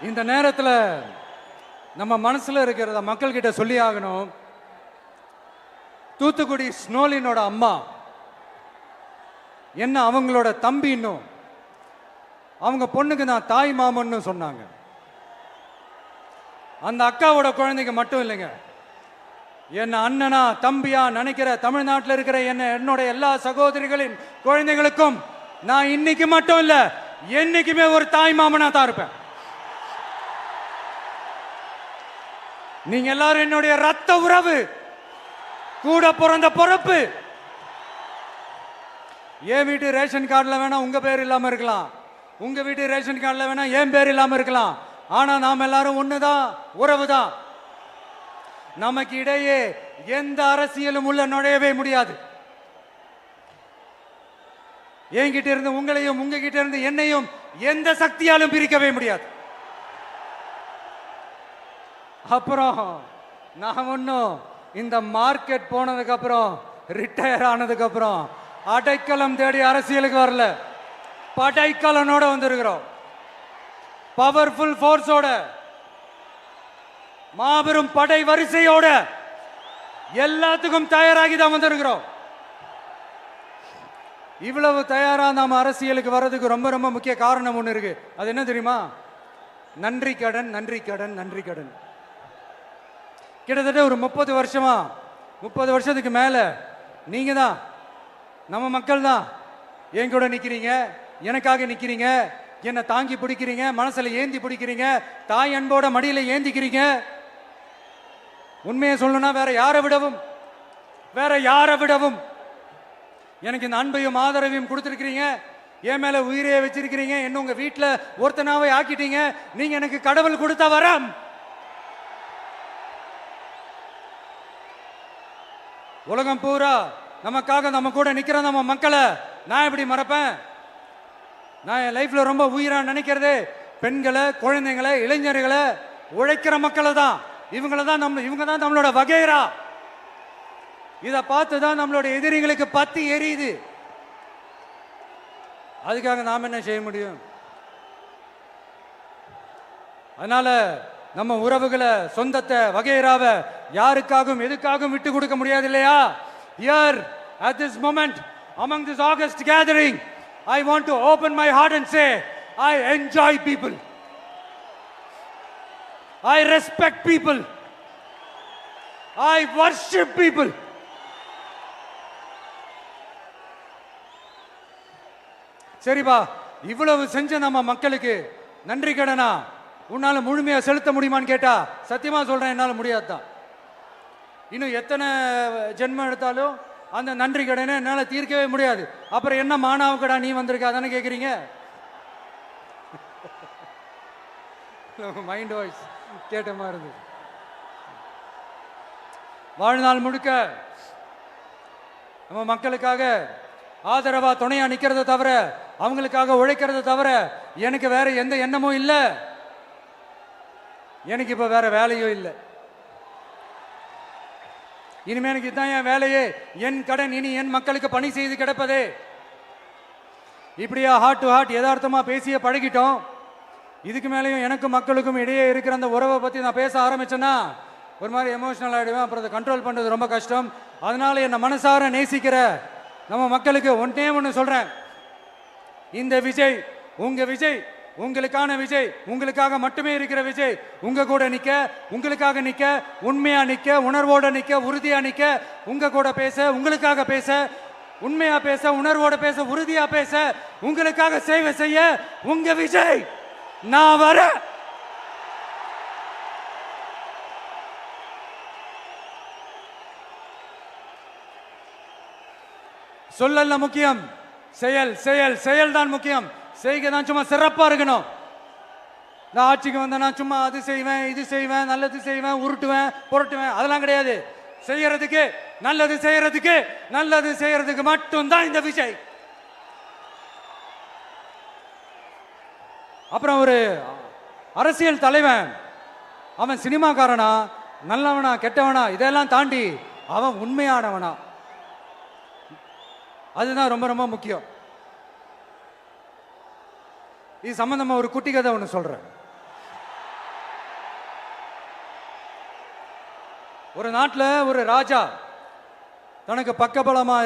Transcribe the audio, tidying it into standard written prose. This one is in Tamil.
இந்த நேரத்தில் நம்ம மனசுல இருக்கிறத மக்கள் கிட்ட சொல்லி ஆகணும். தூத்துக்குடி ஸ்னோலினோட அம்மா என்ன அவங்களோட தம்பி, இன்னும் அவங்க பொண்ணுக்கு நான் தாய் மாமன்னு சொன்னாங்க. அந்த அக்காவோட குழந்தைக்கு மட்டும் இல்லைங்க, என்ன அண்ணனா தம்பியா நினைக்கிற தமிழ்நாட்டில் இருக்கிற என்னோட எல்லா சகோதரிகளின் குழந்தைகளுக்கும் நான் இன்னைக்கு மட்டும் இல்ல, என்னைக்குமே ஒரு தாய் மாமனா தான் இருப்பேன். நீங்க எல்லாரும் என்னுடைய ரத்த உறவு, கூட பிறந்த பொறுப்பு. என் வீட்டு ரேஷன் கார்டுல வேணா உங்க பேர் இல்லாம இருக்கலாம், உங்க வீட்டு ரேஷன் கார்டுல வேணா என் பேர் இல்லாம இருக்கலாம். ஆனா நாம் எல்லாரும் ஒண்ணுதான், உறவு தான். நமக்கு இடையே எந்த அரசியலும் உள்ள நுழையவே முடியாது. என்கிட்ட இருந்து உங்களையும் உங்ககிட்ட இருந்து என்னையும் எந்த சக்தியாலும் பிரிக்கவே முடியாது. அப்புறம் நான் ஒன்னும் இந்த மார்க்கெட் போனதுக்கு அப்புறம், ரிட்டையர் ஆனதுக்கு அப்புறம் அடைக்கலம் தேடி அரசியலுக்கு வரல, படைக்கலனோட வந்திருக்கிறோம். பவர்ஃபுல் போர்ஸோட, மாபெரும் படை வரிசையோட, எல்லாத்துக்கும் தயாராகி தான் வந்திருக்கிறோம். இவ்வளவு தயாரா நாம அரசியலுக்கு வர்றதுக்கு ரொம்ப ரொம்ப முக்கிய காரணம் ஒண்ணு இருக்கு. அது என்ன தெரியுமா? நன்றி கடன், நன்றி கடன், நன்றி கடன். கிட்டத்தட்ட ஒரு 30 வருஷத்துக்கு மேல நீங்க தான், நம்ம மக்கள் தான் என் கூட நிக்கிறீங்க, எனக்காக நிக்கிறீங்க, என்னை தாங்கி பிடிக்கிறீங்க, மனசுல ஏந்தி பிடிக்கிறீங்க, தாய் அன்போட மடியில ஏந்திக்கிறீங்க. உண்மையை சொல்லணும்னா வேற யாரை விடவும் எனக்கு இந்த அன்பையும் ஆதரவையும் கொடுத்திருக்கிறீங்க. என் மேல உயிரையே வச்சிருக்கிறீங்க. என்ன உங்க வீட்டுல ஒருத்தனாவே ஆக்கிட்டீங்க. நீங்க எனக்கு கடவுள் கொடுத்த வரம். உலகம் பூரா நமக்காக நம்ம கூட நிக்கிற நம்ம மக்களை நான் எப்படி மறப்பேன்? நான் என் லைஃப்ல ரொம்ப உயிரா நினைக்கிறது பெண்களை, குழந்தைங்களை, இளைஞர்களை, உழைக்கிற மக்களை தான். இவங்க தான் நம்மளோட வகைரா. இதை பார்த்து தான் நம்மளோட எதிரிகளுக்கு பத்தி எரியுது. அதுக்காக நாம் என்ன செய்ய முடியும்? அதனால நம்ம உறவுகளை, சொந்தத்தை, வகைராவை யாருக்காகவும் எதுக்காகவும் விட்டு கொடுக்க முடியாது இல்லையா? Here at this moment among this August gathering, I want to open my heart and say I enjoy people, I respect people, I worship people. சரிப்பா, இவ்வளவு செஞ்ச நம்ம மக்களுக்கு நன்றி கடனா உன்னால முழுமையா செலுத்த முடியுமான்னு கேட்டா சத்தியமா சொல்றேன், என்னால முடியாதுதான். இன்னும் எத்தனை ஜென்மம் எடுத்தாலும் அந்த நன்றி கடனை என்னால தீர்க்கவே முடியாது. அப்புறம் என்ன மானாவுக்கடா நீ வந்திருக்க அதானே கேக்குறீங்க? மைண்ட் வாய்ஸ் கேட்ட மாதிரி இருந்து. வாழ்நாள் முழுக்க நம்ம மக்களுக்காக ஆதரவா துணையா நிக்கிறத தவிர, அவங்களுக்காக உழைக்கிறத தவிர எனக்கு வேற எந்த எண்ணமும் இல்லை. எனக்கு இப்ப வேற வேலையும் இல்லை. இனிமே எனக்கு இதுதான் என் வேலையே, என் கடன். இனி என் மக்களுக்கு பணி செய்து கிடப்பதே. இப்படியா ஹார்ட் டு ஹார்ட் யதார்த்தமா பேசிய பழகிட்டோம். இதுக்கு மேலேயும் எனக்கும் மக்களுக்கும் இடையே இருக்கிற அந்த உறவை பத்தி நான் பேச ஆரம்பிச்சேன்னா ஒரு மாதிரி எமோஷனல் ஆயிடுவேன். அப்புறம் அதை கண்ட்ரோல் பண்றது ரொம்ப கஷ்டம். அதனால என்ன மனசார நேசிக்கிற நம்ம மக்களுக்கு ஒன்னே ஒன்று சொல்றேன். இந்த விஜய் உங்க விஜய், உங்களுக்கான விஜய், உங்களுக்காக மட்டுமே இருக்கிற விஜய். உங்க கூட நிக்க, உங்களுக்காக நிக்க, உண்மையா நிக்க, உணர்வோட நிக்க, உறுதியா நிக்க, உங்க கூட பேச, உங்களுக்காக பேச, உண்மையா பேச, உணர்வோட பேச, உறுதியா பேச, உங்களுக்காக சேவை செய்ய உங்க விஜய் நான் வர. சொல்லல முக்கியம், செயல் செயல் செயல் தான் முக்கியம். செய்கை தான் சும்மா சிறப்பா இருக்கணும். நான் ஆட்சிக்கு வந்தேன்னா சும்மா அது செய்வேன், இது செய்வேன், நல்லது செய்வேன், உருட்டுவேன், புரட்டுவேன், அதெல்லாம் கிடையாது. செய்யறதுக்கு, நல்லது செய்யறதுக்கு, நல்லது செய்யறதுக்கு மட்டும்தான் இந்த விஜய். அப்புறம் ஒரு அரசியல் தலைவன் அவன் சினிமாக்காரனா, நல்லவனா, கெட்டவனா, இதெல்லாம் தாண்டி அவன் உண்மையானவனா, அதுதான் ரொம்ப ரொம்ப முக்கியம். இது சம்பந்தமா ஒரு குட்டி கதை ஒன்று சொல்றேன். ஒரு நாட்டில் ஒரு ராஜா தனக்கு பக்கபலமா